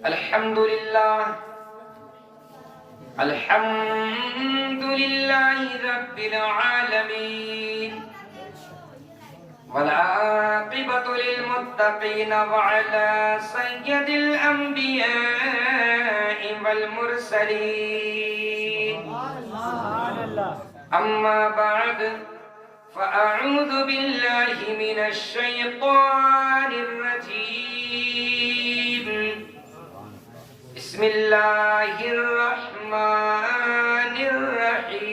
अल्हम्दुलिल्लाह अल्हम्दुलिल्लाहि रब्बिल आलमीन वल आक़िबतु लिल मुत्तक़ीन व अला सय्यदिल अंबिया'i वल मुरसलीन अम्मा बअद फ़अऊज़ु बिल्लाहि मिनश शैतानिर रजीम बिस्मिल्लाहिर रहमानिर रहीम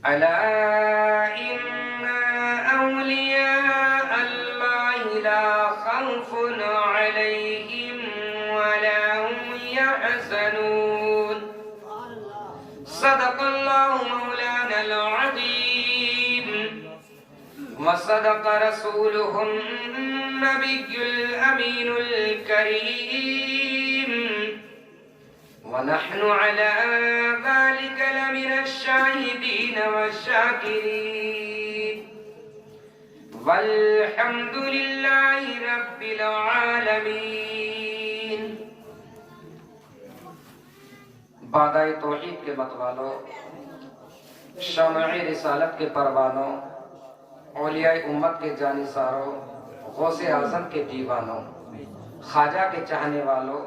अला इन्ना औलिया अल्लाहि ला खौफुन अलैहिम वला हुम यहज़नून सदक़ल्लाहु मौलानल अज़ीम व सदक़ रसूलुहुन नबियुल अमीनुल करीम व नहनु अला ज़ालिका लमिनश शाहिदीन वश्शाकिरीन वल्हम्दुलिल्लाहि रब्बिल आलमीन। बादाए तौहीद के मतवालों, शमए रिसालत के परवानों, औलियाए उम्मत के जानिसारों, गौसे आज़म के दीवानों, ख्वाजा के चाहने वालों,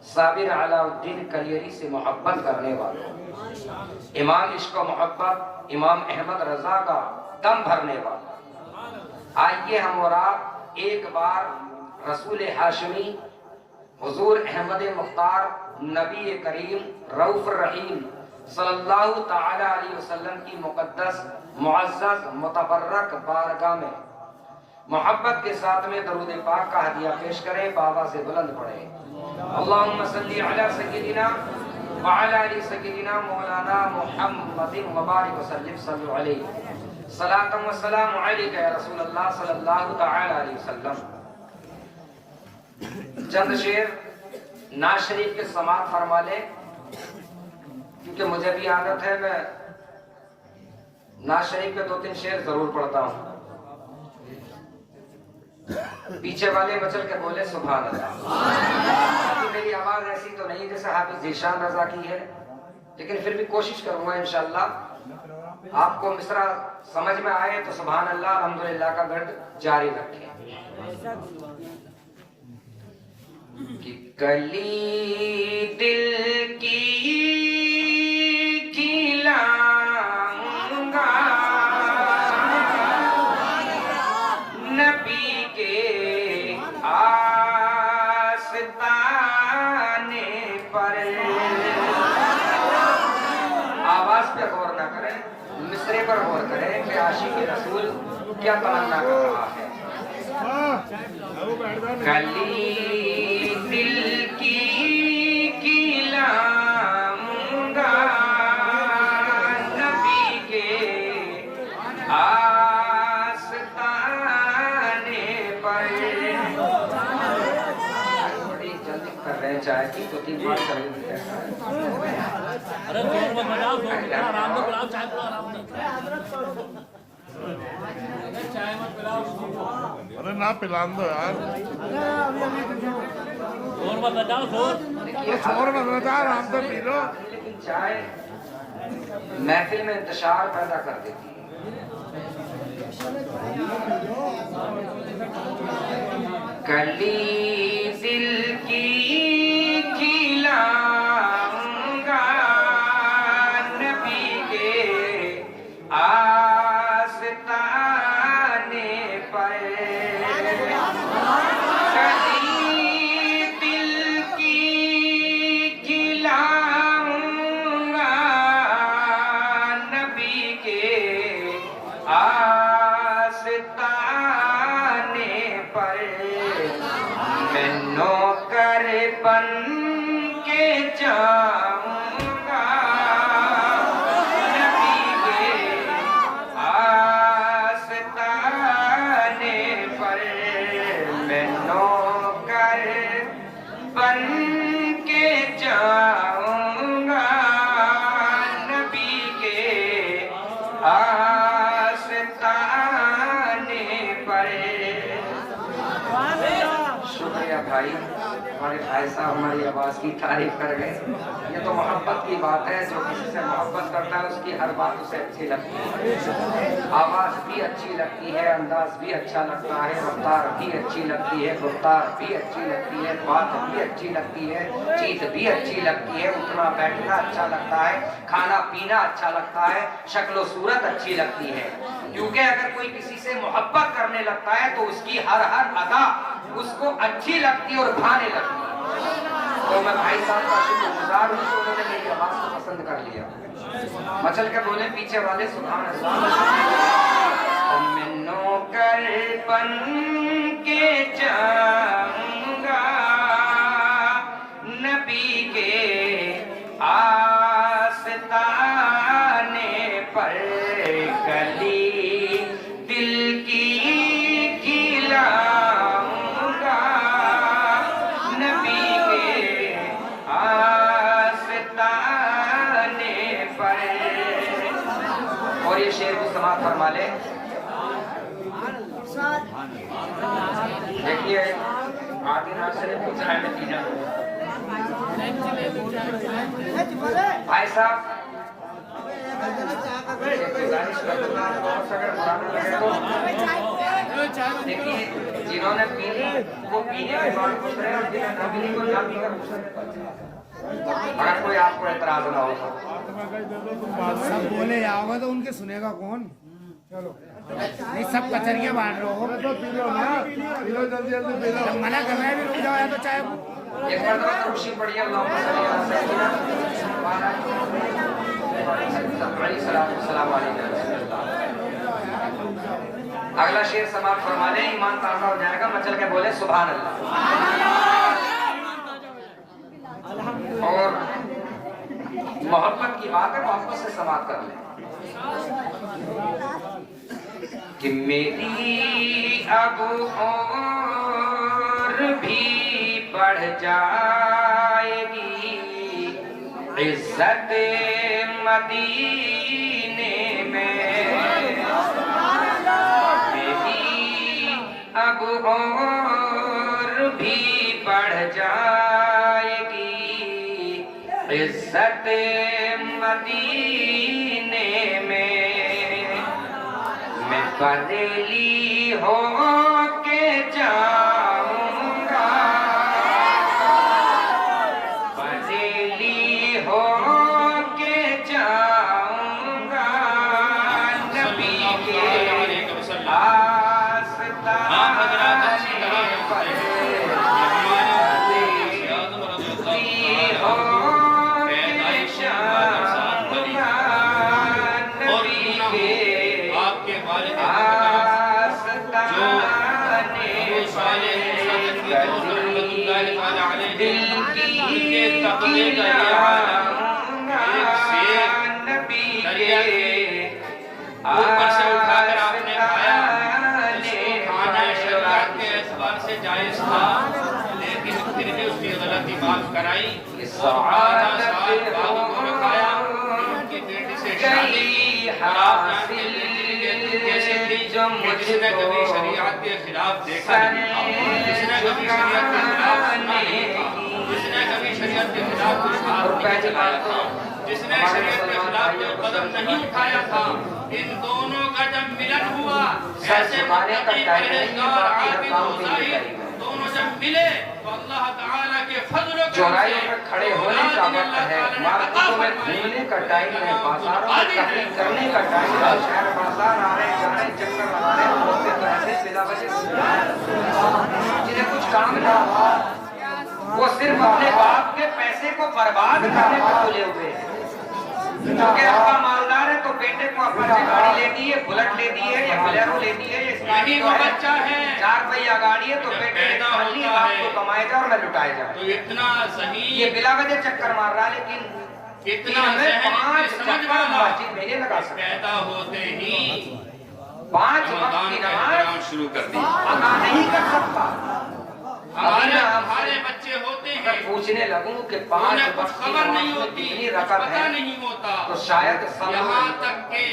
साबिर अलाउद्दीन कलियरी से मोहब्बत करने वालों, इमाम इश्क व मोहब्बत इमाम अहमद रजा का दम भरने वालों, आइए हम और आप एक बार रसूल हाशमी हुजूर अहमद मुख्तार नबी करीम रऊफ रहीम सल्लल्लाहु ताला अलैहि वसल्लम की मुक़द्दस मुअज़्ज़ज़ मुतबर्रक बारगाह में मोहब्बत के साथ में दरूद पाक का हदिया पेश करें। बाबा से बुलंद पढ़ें। अल्लाहुम्मा सल्ली अला सय्यिदिना व अला आलि सय्यिदिना मौलाना मुहम्मदिन व बारिक व सल्लिम सल्लु अलैहि सलातम व सलाम अलैका या रसूलल्लाह सल्लल्लाहु ताला अलैहि वसल्लम। चंद शेर नाज शरीफ के समात फरमा ले, क्योंकि मुझे भी आदत है, मैं नाज शरीफ के 2-3 शेर जरूर पढ़ता हूँ। पीछे वाले मचल के बोले सुभान अल्लाह। मेरी आवाज ऐसी तो नहीं जैसे हाफिज ज़ीशान रजा की है, लेकिन फिर भी कोशिश करूंगा इंशाअल्लाह। आपको मिसरा समझ में आए तो सुभान अल्लाह अल्हम्दुलिल्लाह का गर्द जारी रखें। कि कली दिल की खिलाऊंगा नबी के आस्ताने पर। आवाज पे गौर ना करें, मिसरे पर गौर करें कि आशिक रसूल क्या तमन्ना कर रहा है। कली दिल की खिलाऊंगा नबी के आस्ताने पर। बड़ी जल्दी कर रहे हैं, चाय की 2-3 बार करेंगे। अरे जोर में बजाओ, आराम से बुलाओ, चाय पिलाओ आराम से। चाय मत पिलाओ। अरे ना पिलान दो यार। जोर मत बजाओ, जोर मत बजाओ, आराम से पी लो। लेकिन चाय महफिल में इंतशार पैदा कर देती है। कली दिल की खिलाऊंगा नबी के आस्ताने पर। कली दिल की खिलाऊंगा नबी के आस्ताने पर। मैं नौकर बन के जाऊंगा नबी के आस्ताने पर। मैं नौकर बन के जाऊंगा नबी के आस्ताने पर। शुक्रिया भाई, हमारे भाई साहब हमारी आवाज की तारीफ कर गए। ये तो मोहब्बत की बात है, जो किसी से मोहब्बत करता है उसकी हर बात उसे अच्छी लगती है। आवाज भी अच्छी लगती है, अंदाज भी अच्छा लगता है, रफ्तार भी अच्छी लगती है, गुफ्तार भी अच्छी लगती है, बात भी अच्छी लगती है, चीज भी अच्छी लगती है, उठना बैठना अच्छा लगता है, खाना पीना अच्छा लगता है, शक्ल सूरत अच्छी लगती है। क्योंकि अगर कोई किसी से मोहब्बत करने लगता है तो उसकी हर अदा उसको अच्छी लगती है और भाने लगती है। तो मैं भाई साहब का शुक्रगुजार हूँ, उन्होंने मेरी आवाज को पसंद कर लिया। मचल के बोले पीछे वाले सुभान अल्लाह। मैं नौकर बन के जाऊंगा नबी के आस्ताने पर, गली दिल की शेर भी समाप्त फरमा ले। देखिए आदि नाथ से कुछ है नतीजा। भाई साहब गुजारिश कर दूंगा, अगर बुराना लगे तो देखिए, जिन्होंने पीली वो पीने के बाद पूछ रहे हैं और जिन्हें न पीली को ना पीकर पूछ रहे हैं। अगर कोई आपको एतराज ना हो सब बोले जाओगे तो उनके सुनेगा कौन? चलो नहीं, सब कचरियाँ बांट रहे हो तो पी लो ना, पी लो जल्दी जल्दी पी लो। मना कर रहे हैं भी रुक जाओ, या तो चाहे एक बार तो खुशी पड़ी है। अगला शेर समाप्त फरमा ले, ईमान ताज़ा हो जाएगा। मचल के बोले सुभान अल्लाह। और मोहब्बत की बात है, मोहब्बत से समाप्त कर ले कि मेरी अब और भी बढ़ जाएगी इज्जत मदीने में, मेरी अब और भी बढ़ जाएगी इज्जत मदीने में। मैं बरेली हो के जाऊंगा, बरेली हो के जाऊंगा नबी के ऊपर से उठाकर आपने खाया, खाना शरीयत के एतबार से जायज था, लेकिन फिर भी उसकी गलती माफ कराई और आधा साल बाद उन्होंने खाया। उनकी बेटी से शादी और आप जानते हैं कैसे थी, जिसने कभी शरीयत के खिलाफ देखा नहीं, जिसने कभी शरीयत के खिलाफ सुना नहीं था, जिसने कभी शरीयत के खिलाफ कुछ हाथ नहीं चलाया था, जिसने शरीयत के खिलाफ जो कदम नहीं उठाया था, इन दोनों का जब मिलन हुआ, ऐसे परहेजगार आबिद ज़ाहिद दोनों जब मिले तो अल्लाह ताला के फजल चौराहे पर खड़े होने का वक्त है, मार्केटों में घूमने का टाइम है, बाजारों में तहरीक करने का टाइम है, शहर बाजार आ रहे जा रहे चक्कर लगा रहे होते तो ऐसे बिला वजह जिन्हें कुछ काम ना हुआ वो सिर्फ अपने बाप के पैसे को बर्बाद करने पर तुले हुए हैं। क्योंकि आपका मालदार है तो बेटे को अपनी गाड़ी ले दी है, बुलेट ले दी है या बोलेरो ले दी है, यही वो बच्चा है, 4 पहिया गाड़ी है तो बेटे खाली बाप को कमाए जा और मैं लुटाए जा। तो इतना सही ये बिला वजह चक्कर मार रहा, लेकिन इतना 5 चक्कर मस्जिद में नहीं लगा सकता। पैदा होते ही 5 वक्त की नमाज शुरू कर दी, अदा नहीं कर सकता। हमारे बच्चे होते हैं, पूछने लगूं कि 5 कुछ खबर नहीं होती, कितनी रकम पता है, नहीं होता, तो शायद यहाँ तक के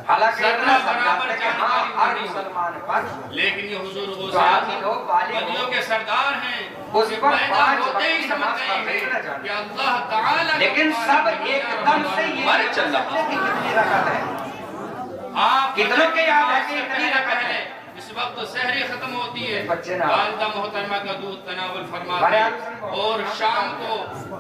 हालांकि जर्रा इतना सब बराबर जानते हैं कि हाँ जानकारी हर नहीं। मुसलमान पर लेकिन ये हुजूर तो गौसे आप आजम लोग वाले हो, वलियों के सरदार हैं, उस ये पर पैदा 5 होते ही वक्त की समझ नमाज गए पढ़ते ही ना हैं जाने। कि अल्लाह ताला लेकिन का सब दुनिया एकदम से ये मर चल रहा कि कितनी रकत है। आप कितनों के याद है कि से इतनी रकत है? इस वक्त सहरी खत्म होती है, बच्चे ना वालिदा मोहतरमा का दूध तनावुल फरमाते बड़े हैं, आदमी से और शाम को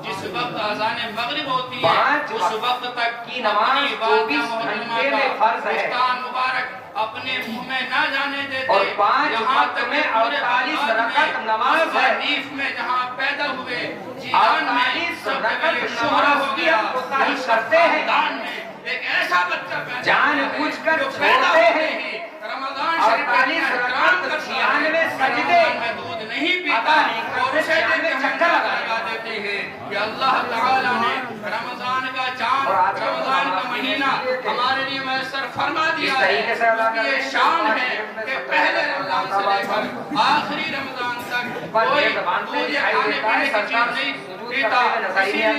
जिस वक्त अज़ान मगरिब होती है 5 उस वक्त तक की नमाज अपनी वालिदा 24 मोहतरमा घंटे का में फर्ज है। मुस्कान मुबारक अपने मुंह में ना जाने देते, और 5 यहाँ वक्त तक में कि पूरे 48 बागदाद में, रकत नमाज उस है। हदीस में जहाँ पैदा हुए जीरान में 48 सब रकत जगह शोहरा नमाज हो की गया, हम कोताही उस करते हैं। खानदान में एक ऐसा बच्चा पैदा जानबूझकर जो पैदा छोड़ते होते हैं। ही रमजान 48 रकत 96 सजदे में दूध नहीं पीता अदा नहीं करते, और उसे 96 देख के चक्कर लगा देते हैं कि अल्लाह ताला ने रमजान का चांद, और आज रमजान का महीना हमारे लिए मैसर फरमा दिया इस है। तरीके से अदा ये करें। शान है कि पहले रमजान से लेकर आखिरी रमजान तक कोई दूध या खाने पीने की चीज नहीं पीता। इसीलिए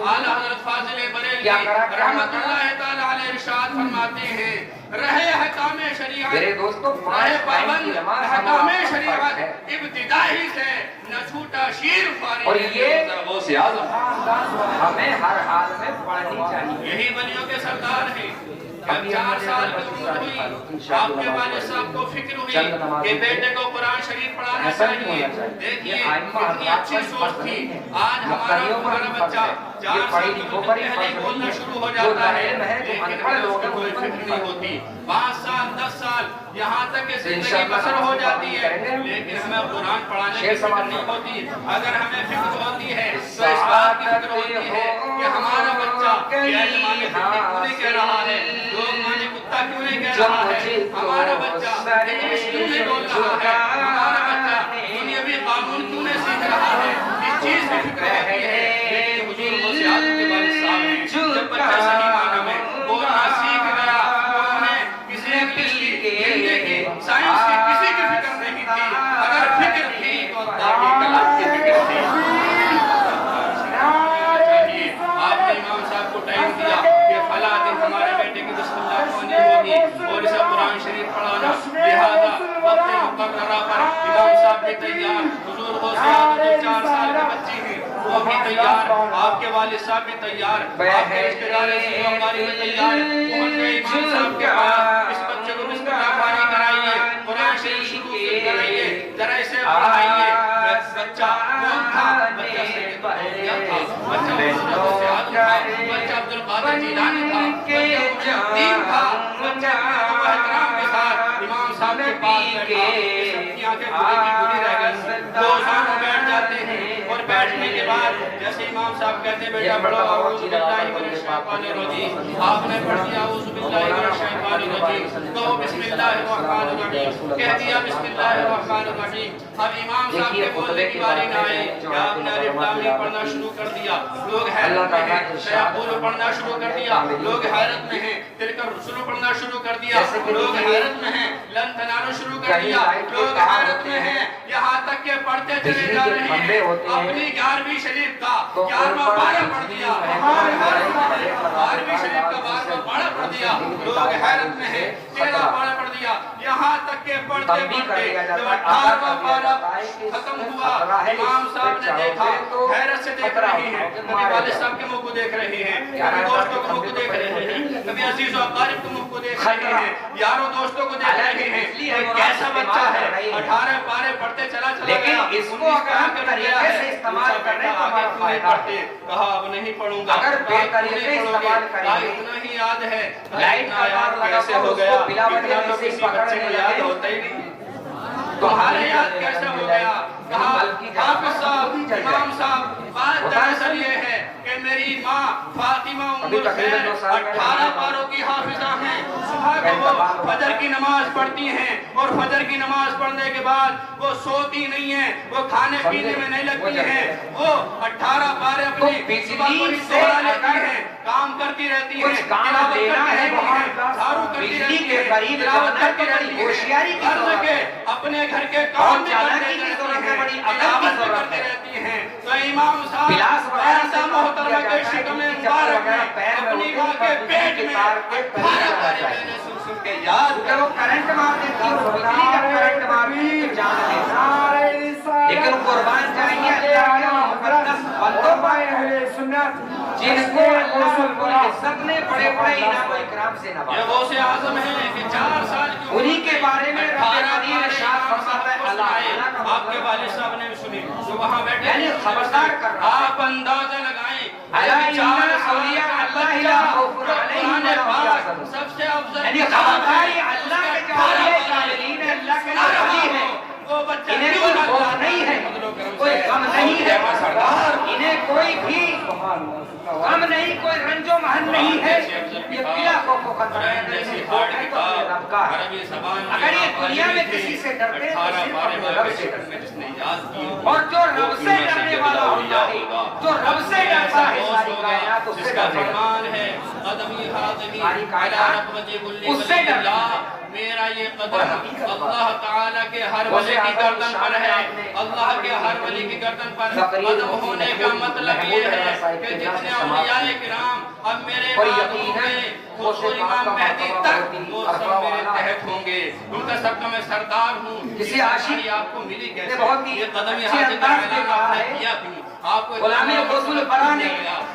आला हज़रत फाज़िल बरेलवी रहमतुल्लाह ताला अलैह इरशाद फरमाते हैं, रहे अहकाम शरीयत, मेरे दोस्तों रहे 5 टाइम पाबंद की नमाज अहकाम हमारा शरीयत फर्ज है। इब्तिदाई से न छूटा शीर फारिग और ये गौसे आज़म हमें हर हाल में पढ़नी चाहिए। यही वलियों के सरदार हैं। जब 4 साल की उम्र हुई आपके वालिद साहब को फिक्र हुई कि बेटे को कुरान शरीफ पढ़ाना चाहिए। देखिए कितनी अच्छी सोच थी। आज हमारा बच्चा 4 साल की उम्र पहले ही बोलना शुरू हो जाता है, लेकिन हमें उसकी कोई फिक्र नहीं होती। 5 साल 10 साल यहाँ तक कि जिंदगी बसर हो जाती है, लेकिन हमें कुरान पढ़ाने की फिक्र नहीं होती। अगर हमें फिक्र होती है तो इस बात की फिक्र होती है कि हमारा बच्चा गैर माने बिल्ली क्यों नहीं कह रहा है, लोग माने कुत्ता क्यों नहीं कह रहा है, हमारा बच्चा इंग्लिश क्यों नहीं बोल रहा है, हमारा बच्चा दुनियावी कानून क्यों नहीं सीख रहा है। इस चीज की फिक्र होती है। लेकिन हुजूर गौसे आज़म के वालिद साहब ने जब बच्चा सही माना में बोलना सीख गया, उन्हें किसी इंग्लिश की, हिंदी की, साइंस की किसी की फिक्र नहीं थी। अगर फिक्र थी तो अल्लाह की कलाम की फिक्र थी। आपने इमाम साहब को टाइम दिया कि फला दिन हमारे बेटे की बिस्मिल्लाह पढ़नी होगी और इसे कुरान शरीफ पढ़ाना, लिहाजा वक्त मुकर्ररा पर इमाम साहब भी तैयार, हुजूर गौसे आज़म जो 4 साल के बच्चे हैं वो भी तैयार, आपके वालिद साहब भी तैयार, आपके रिश्तेदार भी तैयार। मोहल्ले इमाम साहब के पास इस बच्चे को बिस्मिल्लाह पानी कराइए, कुरान शरीफ शुरू से कराइए, जरा इसे पढ़ाइए। बच्चा कौन था? बच्चा सैयद औलिया था, बच्चा हुजूर गौसे आज़म था, बच्चा अब्दुल कादिर जीलानी था, बच्चा मुहीद्दीन था, बच्चा एहतराम के साथ इमाम साहब के पास बैठा। सबकी आंखें खुली की खुली रह गई, रोजाना बैठ जाते हैं और बैठने के बाद जैसे इमाम साहब कहते हैं बेटा पढ़ो औज़ु बिल्लाहि मिनश शैतानिर रजीम, आपने पढ़ दिया औज़ु बिल्लाहि मिनश शैतानिर रजीम, तो बिस्मिल्लाहिर रहमानिर रहीम कह दिया, बिस्मिल्लाहिर रहमानिर रहीम। अब इमाम साहब के बोलने की बारी ना आई कि आपने अलिफ लाम मीम पढ़ना शुरू कर दिया, लोग हैरत में हैं, सयाक़ूल पढ़ना शुरू कर दिया, लोग हैरत में हैं, तिलका रुसूल पढ़ना शुरू कर दिया, लोग हैरत में हैं, लन तनालु शुरू कर दिया, लोग हैरत में हैं, यहाँ तक के पढ़ते चले जा रहे हैं। अपनी 11वीं शरीफ का 11वां पारा पढ़ दिया, 12वीं शरीफ का 12वां पारा पढ़ दिया, लोग हैरत में हैं, 13वां पारा पढ़ दिया, यहाँ तक के पढ़ते पढ़ते जब 18वां पारा खत्म हुआ, इमाम साहब ने देखा, हैरत से देख रहे हैं, कभी वालिद साहब के मुंह को देख रहे हैं, कभी दोस्तों के मुंह को देख रहे हैं, कभी अजीज और अकारिब के मुंह को देख रहे हैं, यारों दोस्तों को देख रहे हैं। कोई कैसा बच्चा है 18 पारे पढ़ते चला लेकिन गया, इसको अगर हम तरीके से इस्तेमाल करें तो हमारा फायदा है। कहा अब नहीं पढ़ूंगा, अगर बेतरीके इस्तेमाल करेंगे, इतना ही याद है, लाइट का तार लगा कैसे हो गया, बिला वजह इतना तो से किसी बच्चे को याद होता ही नहीं। तुम्हारे याद कैसे हो गया? कहा हाफिज साहब, इमाम साहब, बात दरअसल ये है कि मेरी माँ फातिमा उम्मुल खैर 18 पारों की हाफिजा हैं। सुबह को वो फजर की नमाज पढ़ती हैं और फजर की नमाज पढ़ने के बाद वो सोती नहीं है, वो खाने पीने में नहीं लगती हैं, वो 18 पारे अपनी सुबह को ही दोहरा लेती हैं, काम करती रहती हैं, तिलावत करती रहती हैं, झाड़ू करती रहती हैं, तिलावत करती रहती हैं, घर के अपने घर के काम भी करते रहती हैं, तिलावत भी करती रहती हैं। तो इमाम साहब ऐसा मोहतरमा के शिकम मुबारक में अपनी माँ के पेट में 18 पारे मैंने के याद क्योंकि वो करंट मार देती है, बिजली का करंट मारती है तो जान लेता है। लेकिन कुर्बान जाएंगे अल्लाह के मुकद्दस बंदों पर, जिनको अल्लाह रब्बुल इज्जत ने बड़े बड़े इनाम और इकराम से ये नवाजा। गौसे आजम है कि 4 साल की उन्हीं के बारे में रब्बे करीम इरशाद फरमाता है, अल्लाह आपके वालिद साहब ने भी सुनी जो वहाँ बैठे, यानी खबरदार कर रहा है। आप अंदाजा लगाएं अला इन्ना औलिया अल्लाह ला खौफुन अलैहिम व ला हुम यहज़नून। सबसे अफजल यानी खबरदार ये अल्लाह के जो औलिया कामिलीन है, अल्लाह के जो वली हैं, वो बच्चा इन्हें कोई खौफ नहीं है, कोई गम नहीं है, इन्हें कोई भी गम नहीं, कोई रंजो महन नहीं है, ये बिला खौफ व खतरा है। रब का है। अगर ये दुनिया में किसी से डरते हैं तो सिर्फ अपने रब से डरते हैं। और जो रब से डरने वाला होता है, जो रब से डरता है, सारी कायनात उससे डरने लगती है। सारी कायनात उससे डरती है। मेरा ये कदम अल्लाह ताला के हर वली की गर्दन पर है, अल्लाह के हर वली की गर्दन पर कदम होने का मतलब ये है कि जितने औलियाए किराम अब मेरे बाद होंगे, हुजूर इमाम मेहदी तक वो सब मेरे तहत होंगे, उनका सबका मैं सरदार हूँ। किसी आशिक आपको मिली ने कैसे? बहुत ही ये कदम अच्छे यहाँ से अंदाज में कहा आपने है, किया क्यों? आपको गुलामी रसूल बरा ने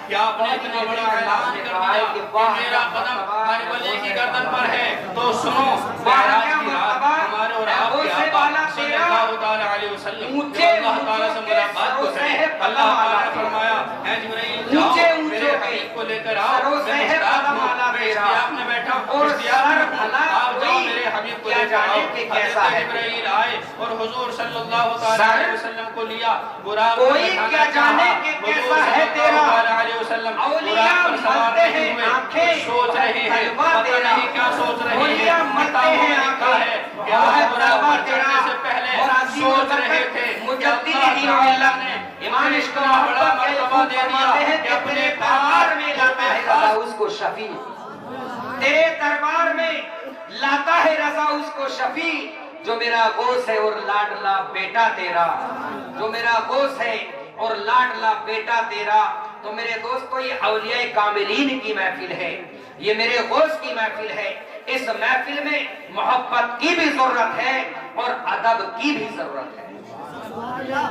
क्या आपने इतना बड़ा ऐलान कर दिया कि मेरा कदम हर वली की गर्दन पर है? तो सुनो, मेराज की रात हमारे और आपके आका सल्लल्लाहु अलैहि वसल्लम ऊंचे अल्लाह ताला से मुलाकात को है, अल्लाह ताला ने फरमाया है जिब्राइल जाओ मेरे हबीब को लेकर आओ, मैं मुश्ताक हूं, मैं इश्तियाक में बैठा हूं, इश्तियाक में हूं, आप जाओ मेरे हबीब को लेकर आओ। हज़रत जिब्राइल आए और हुजूर सल्लल्लाहु अलैहि वसल्लम को लिया, बुराक कोई क्या जाने कि कैसा है तेरा औलिया मरते हैं आंखें सोच रहे हैं, हलवा पता तेरा नहीं क्या सोच रहे हैं, औलिया मरते हैं आंखें क्या है हलवा तेरा से पहले और सोच रहे थे मुजद्दिद दीन व मिल्लत ने इमाम इश्क मोहब्बत के खूब फरमाते हैं कि अपने दरबार में लाता है रज़ा उसको शफी, तेरे दरबार में लाता है रज़ा उसको शफी, जो मेरा गौस है और लाडला बेटा तेरा, जो मेरा गौस है और लाडला बेटा तेरा। तो मेरे दोस्तों ये औलिया कामिलीन की महफिल है, ये मेरे गौस की महफिल है। इस महफिल में मोहब्बत की भी जरूरत है और अदब की भी जरूरत है।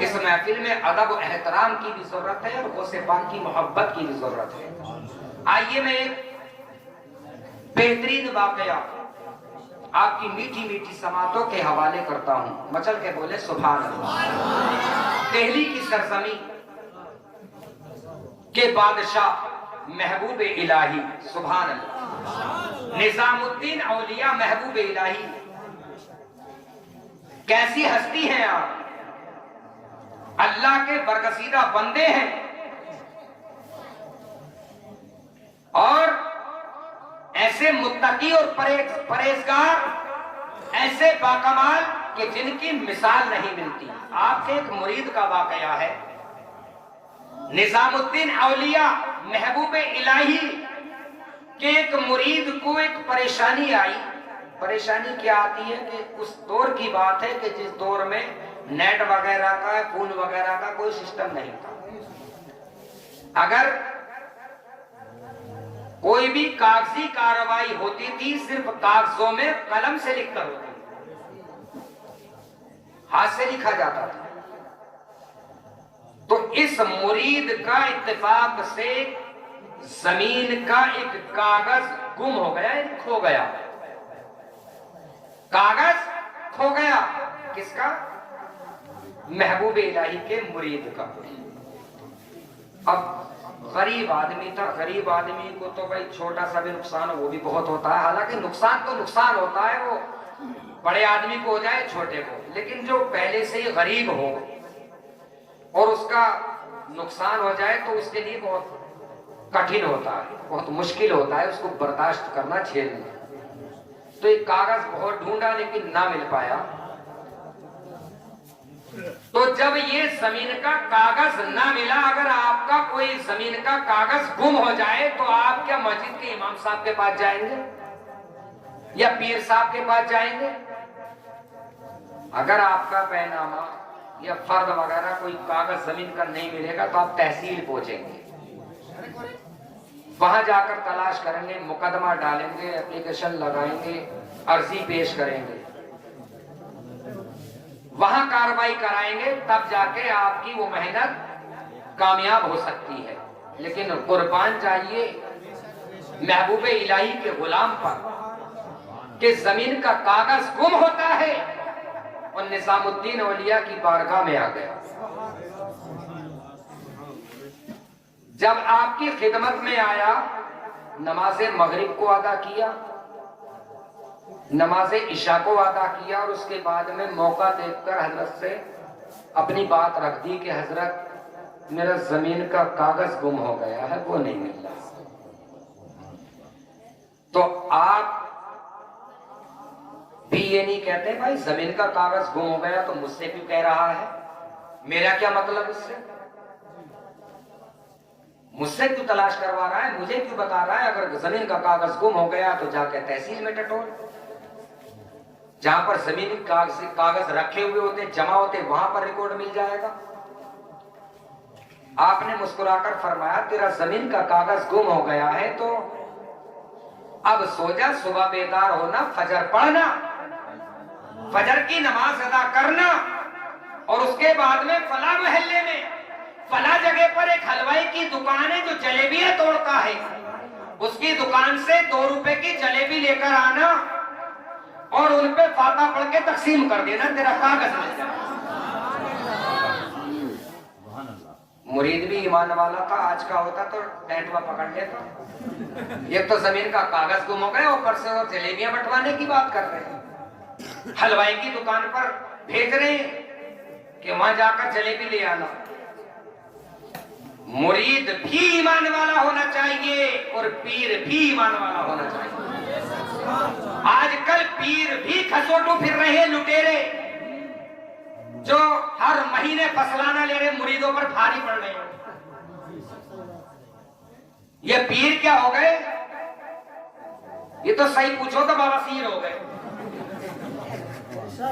इस महफिल में अदब और एहतराम की भी जरूरत है और गौसे पाक की मोहब्बत की भी जरूरत है। आइए मैं एक बेहतरीन वाकया आपकी मीठी मीठी समातों के हवाले करता हूं। मचल के बोले सुभान अल्लाह। दिल्ली की सरजमी के बादशाह महबूब इलाही, सुभान अल्लाह, निजामुद्दीन औलिया महबूब इलाही, कैसी हस्ती हैं आप, अल्लाह के बरगसीदा बंदे हैं और ऐसे मुत्तकी और परहेजगार, ऐसे बाकमाल कि जिनकी मिसाल नहीं मिलती। आपके एक मुरीद का वाकया है, निजामुद्दीन औलिया महबूब इलाही के एक मुरीद को एक परेशानी आई। परेशानी क्या आती है कि उस दौर की बात है कि जिस दौर में नेट वगैरह का, फोन वगैरह का कोई सिस्टम नहीं था। अगर कोई भी कागजी कार्रवाई होती थी सिर्फ कागजों में कलम से लिखकर होती थी, हाथ से लिखा जाता था। तो इस मुरीद का इत्तेफाक से जमीन का एक कागज गुम हो गया, खो गया, कागज खो गया। किसका? महबूब इलाही के मुरीद का। अब गरीब आदमी था, गरीब आदमी को तो भाई छोटा सा भी नुकसान वो भी बहुत होता है। हालांकि नुकसान तो नुकसान होता है, वो बड़े आदमी को हो जाए छोटे को, लेकिन जो पहले से ही गरीब हो और उसका नुकसान हो जाए तो उसके लिए बहुत कठिन होता है, बहुत मुश्किल होता है उसको बर्दाश्त करना, झेलना। तो एक कागज बहुत ढूंढा लेकिन ना मिल पाया। तो जब ये जमीन का कागज ना मिला, अगर आपका कोई जमीन का कागज गुम हो जाए तो आप क्या मस्जिद के इमाम साहब के पास जाएंगे या पीर साहब के पास जाएंगे? अगर आपका पैनामा या फर्द वगैरह कोई कागज जमीन का नहीं मिलेगा तो आप तहसील पहुंचेंगे। वहां जाकर तलाश करेंगे, मुकदमा डालेंगे, एप्लीकेशन लगाएंगे, अर्जी पेश करेंगे, वहां कार्रवाई कराएंगे, तब जाके आपकी वो मेहनत कामयाब हो सकती है। लेकिन कुर्बान जाइए महबूबे इलाही के गुलाम पर कि जमीन का कागज गुम होता है, और निजामुद्दीन औलिया की बारगाह में आ गया। जब आपकी खिदमत में आया, नमाज़े मगरिब को अदा किया, नमाज़े इशा को अदा किया, और उसके बाद में मौका देखकर हजरत से अपनी बात रख दी कि हजरत मेरा जमीन का कागज गुम हो गया है, वो नहीं मिल रहा। तो आप भी ये नहीं कहते भाई जमीन का कागज गुम हो गया तो मुझसे क्यों कह रहा है, मेरा क्या मतलब इससे, मुझसे क्यों तलाश करवा रहा है, मुझे क्यों बता रहा है। अगर जमीन का कागज गुम हो गया तो जाके तहसील में टटोल, जहां पर जमीन कागज रखे हुए होते, जमा होते, वहां पर रिकॉर्ड मिल जाएगा। आपने मुस्कुराकर फरमाया तेरा जमीन का कागज गुम हो गया है तो अब सो जा, सुबह बेदार होना, फजर पढ़ना, फजर की नमाज अदा करना, और उसके बाद में फला महल्ले में फला जगह पर एक हलवाई की दुकान है जो जलेबियां तोड़ता है, उसकी दुकान से 2 रुपए की जलेबी लेकर आना और उन पे फाता पढ़ के तकसीम कर देना, तेरा कागज मिल जाएगा। मुरीद भी ईमान वाला था, आज का होता तो टैंटवा पकड़ लेता। ये तो जमीन का कागज गुम हो गया, ऊपर से और जलेबियां बंटवाने की बात कर रहे हैं, हलवाई की दुकान पर भेज रहे हैं कि वहां जाकर जलेबी ले आना। मुरीद भी ईमान वाला होना चाहिए और पीर भी ईमान वाला होना चाहिए। आजकल पीर भी खसोटू फिर रहे हैं, लुटेरे जो हर महीने फसलाना ले रहे मुरीदों पर भारी पड़ रहे हैं। ये पीर क्या हो गए, ये तो सही पूछो तो बवासीर हो गए।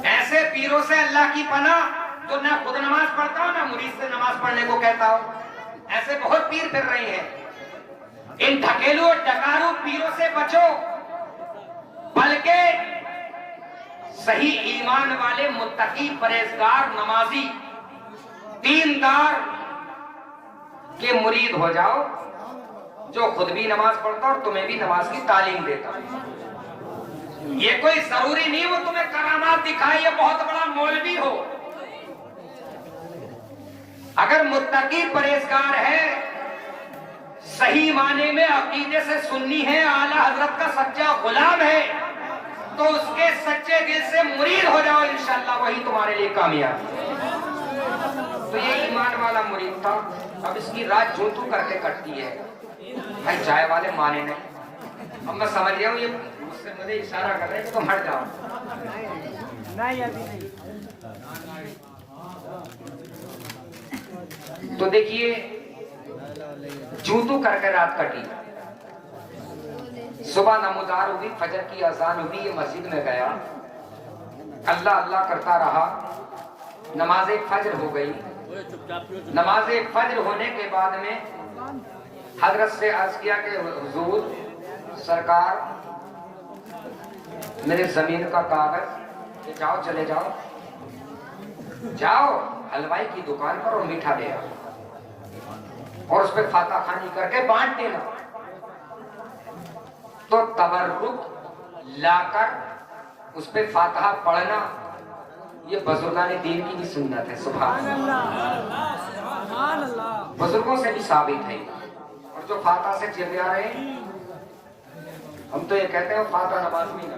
ऐसे पीरों से अल्लाह की पनाह, तो ना खुद नमाज पढ़ता हो ना मुरीद से नमाज पढ़ने को कहता हो। ऐसे बहुत पीर फिर रहे हैं। इन ढकेलू और डकारू पीरों से बचो, बल्कि सही ईमान वाले मुत्तकी, परहेजगार, नमाजी, दीनदार के मुरीद हो जाओ, जो खुद भी नमाज पढ़ता और तुम्हें भी नमाज की तालीम देता। ये कोई जरूरी नहीं वो तुम्हें करामात दिखाए, ये बहुत बड़ा मौलवी हो। अगर मुत्तकी परहेजगार है, सही माने में अकीदे से सुन्नी है, आला हजरत का सच्चा गुलाम है, तो उसके सच्चे दिल से मुरीद हो जाओ, इंशाअल्लाह वही तुम्हारे लिए कामयाब है। तो ये ईमान वाला मुरीद था। अब इसकी रात जूतू करके कटती है, भाई चाय वाले माने नहीं। अब मैं समझ गया हूँ ये मुझे इशारा कर रहे हैं कि तुम हट जाओ। नहीं अभी नहीं। तो देखिए जूतू करके रात कटी। सुबह नमोदार हुई, फजर की अजान हुई, ये मस्जिद में गया, अल्लाह अल्लाह करता रहा, नमाज़े फजर हो गई। नमाज़े फजर होने के बाद में हजरत से अर्ज किया कि हुजूर सरकार मेरे जमीन का कागज, जाओ चले जाओ, जाओ हलवाई की दुकान पर और मीठा ले आओ और उस पर फाता खानी करके बांट देना। तो तबर्रुक लाकर उस पे फातिहा पढ़ना, ये बुजुर्गाने दीन की भी सुन्नत है। सुभान अल्लाह, बुजुर्गों से भी साबित है। और जो फातिहा से चिपके आ रहे हैं, हम तो ये कहते हैं फातिहा नमाज में ना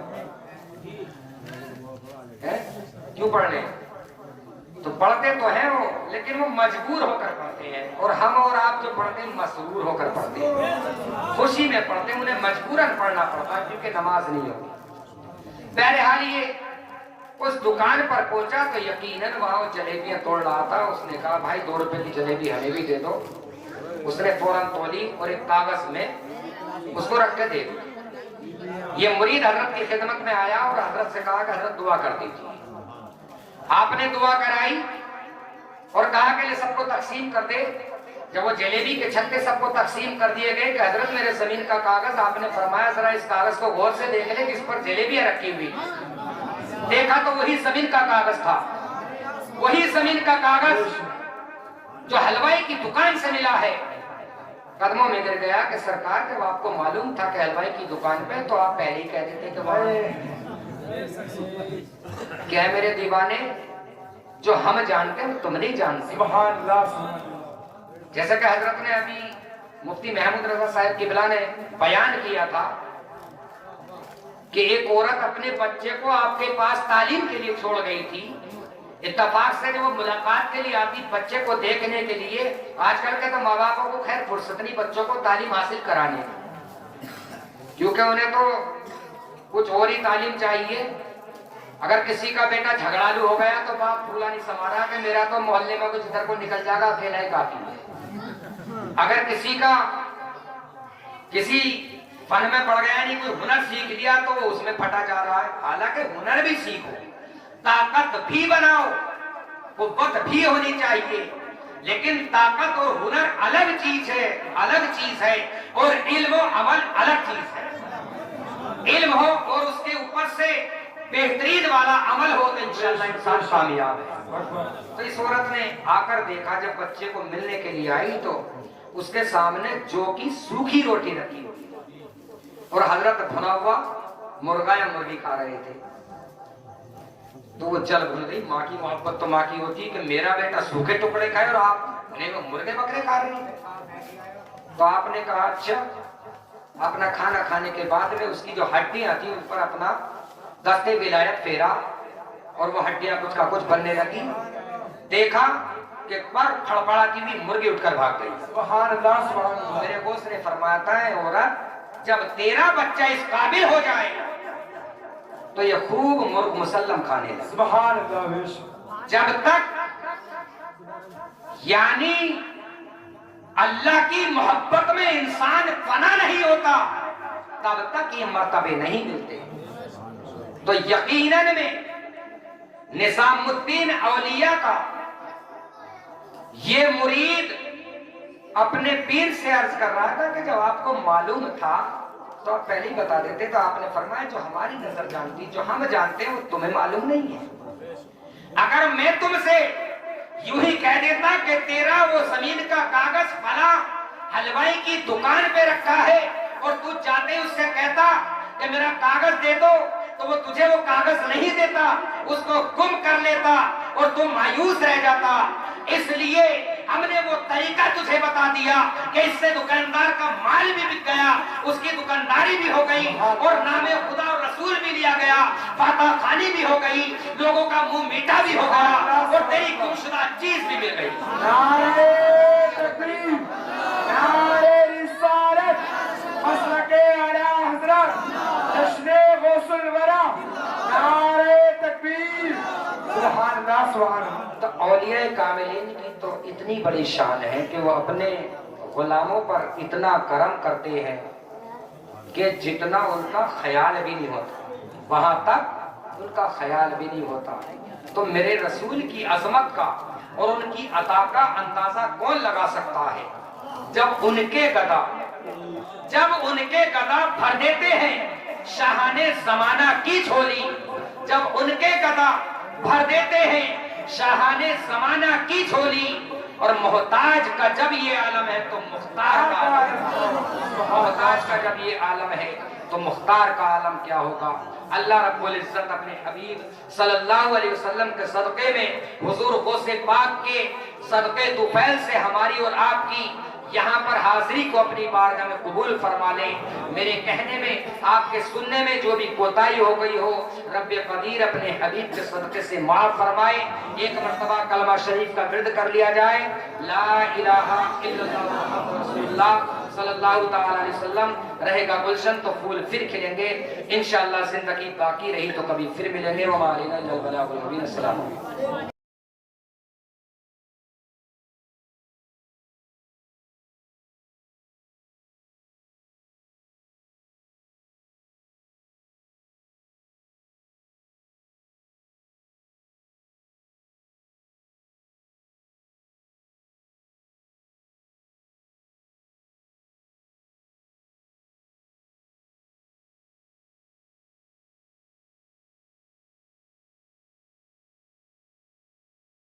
है, क्यों पढ़ने? तो पढ़ते तो हैं वो, लेकिन वो मजबूर होकर पढ़ते हैं, और हम और आप जो पढ़ते हैं मसरूर होकर पढ़ते हैं, खुशी में पढ़ते हैं। उन्हें मजबूरन पढ़ना पड़ता है क्योंकि नमाज नहीं होती। बहरहाल ये उस दुकान पर पहुंचा तो यकीनन वहां जलेबियां तोड़ रहा था। उसने कहा भाई 2 रुपए की जलेबी हमें भी दे दो। उसने फौरन तोली और एक कागज में उसको रख के दे दी। ये मुरीद हजरत की खिदमत में आया और हजरत से कहा कि हजरत दुआ कर दीजिए। आपने दुआ कराई और कहा कि सबको तकसीम कर दे। जब वो जलेबी के छत्ते सबको तकसीम कर दिए गए कि हजरत मेरे जमीन का कागज, आपने फरमाया जरा इस कागज को गौर से देख ले जिस पर जलेबियां रखी हुई। देखा तो वही जमीन का कागज था, वही जमीन का कागज जो हलवाई की दुकान से मिला है। कदमों में गिर गया कि सरकार जब आपको मालूम था कि हलवाई की दुकान पे, तो आप पहले ही कह देते कि क्या है मेरे दीवाने, जो हम जानते हैं तुम नहीं जानते। जैसा कि हजरत ने अभी मुफ्ती महमूद रजा साहब किबला ने बयान किया था कि एक औरत अपने बच्चे को आपके पास तालीम के लिए छोड़ गई थी। इत्तेफाक से जब वो मुलाकात के लिए आती बच्चे को देखने के लिए, आजकल के तो माँ बापों को खैर फुर्सत नहीं बच्चों को तालीम हासिल कराने, क्योंकि उन्हें तो कुछ और ही तालीम चाहिए। अगर किसी का बेटा झगड़ालू हो गया तो बाप फूला नहीं समारा कि मेरा तो मोहल्ले में कुछ इधर को निकल जाएगा, अकेला ही काफी है। अगर किसी का किसी फन में पड़ गया, नहीं कोई हुनर सीख लिया तो वो उसमें फटा जा रहा है। हालांकि हुनर भी सीखो, ताकत भी बनाओ, कुव्वत भी होनी चाहिए, लेकिन ताकत और हुनर अलग चीज है, अलग चीज है, और इल्म और अमल अलग चीज है। इल्म हो और उसके ऊपर से बेहतरीन वाला अमल हो तो इंशाअल्लाह इंसान कामयाब है। तो इस औरत ने आकर देखा, जब बच्चे को मिलने के लिए आई तो उसके सामने जौ की सूखी रोटी रखी हुई और हजरत भुना हुआ मुर्गा या मुर्गी खा रहे थे। तो वो जल भूल गई। माँ की मोहब्बत तो माँ की होती है कि मेरा बेटा सूखे टुकड़े खाए और आप मुर्गे बकरे खा रहे हैं। तो आपने कहा अच्छा, अपना खाना खाने के बाद में उसकी जो हड्डियां थी उन पर अपना दस्ते विलायत फेरा और वो हड्डियां कुछ का कुछ बनने लगी। देखा कि पर फड़फड़ाती हुई मुर्गी उठकर भाग गई। सुभान अल्लाह, सुभान अल्लाह। मेरे दोस्त ने फरमाता है औरत जब तेरा बच्चा इस काबिल हो जाए तो ये खूब मुर्ग मुसल्लम खाने लगे। सुभान अल्लाह। जब तक यानी अल्लाह की मोहब्बत में इंसान फना नहीं होता तब तक ये मर्तबे नहीं मिलते। तो यकीनन में निजामुद्दीन औलिया का ये मुरीद अपने पीर से अर्ज कर रहा था कि जब आपको मालूम था तो आप पहले ही बता देते। तो आपने फरमाया जो हमारी नजर जानती, जो हम जानते हैं वो तुम्हें मालूम नहीं है। अगर मैं तुमसे यूं ही कह देता कि तेरा वो जमीन का कागज फला हलवाई की दुकान पे रखा है और तू जाते ही उससे कहता कि मेरा कागज दे दो, तो वो तुझे वो कागज नहीं देता, उसको गुम कर लेता और तू मायूस रह जाता। इसलिए हमने वो तरीका तुझे बता दिया कि इससे दुकानदार का माल भी बिक गया, उसकी दुकानदारी भी हो गई और नामे खुदा और रसूल भी लिया गया, फाता खानी भी हो गई, लोगों का मुंह मीठा भी हो गया और तेरी गुमशुदा चीज भी मिल गई। नारे तकबीर, नारे रिसालत, मसलके आला हजरत, जश्ने गौसुल वरा, नारे तकबीर, सुभान अल्लाह, सुभान अल्लाह। तो औलिया कामिलीन की तो इतनी बड़ी शान है कि वो अपने गुलामों पर इतना करम करते हैं कि जितना उनका ख्याल भी नहीं होता वहां तक उनका ख्याल भी नहीं होता। तो मेरे रसूल की अजमत का और उनकी अता का अंदाजा कौन लगा सकता है? जब उनके गदा भर देते हैं शाहाने जमाना की झोली, जब उनके गदा भर देते हैं शाहाने जमाना की झोली, और मोहताज का जब ये आलम है तो मुख्तार का आलम, मोहताज का जब ये आलम है तो मुख्तार का आलम क्या होगा? अल्लाह रब्बुल इज्जत अपने हबीब सल्लल्लाहु अलैहि वसल्लम के सदक़े में, हुजूर गौसे पाक के सदक़े तुफैल से हमारी और आपकी यहाँ पर हाजिरी को अपनी बारगाह में कबूल फरमा ले। मेरे कहने में, आपके सुनने में जो भी कोताही हो गई हो, रब्बे कदीर अपने हबीब के सदक़े से माफ फरमाए। एक मर्तबा कलमा शरीफ का विर्द कर लिया जाए, ला इलाहा इल्लल्लाह मुहम्मदुर रसूलुल्लाह सल्लल्लाहु तआला अलैहि वसल्लम। रहेगा गुलशन तो फूल फिर खिलेंगे इंशाअल्लाह। जिंदगी बाकी रही तो कभी फिर मिलेंगे। व मा अलैना इल्लल बलागुल मुबीन। अस्सलाम वालेकुम।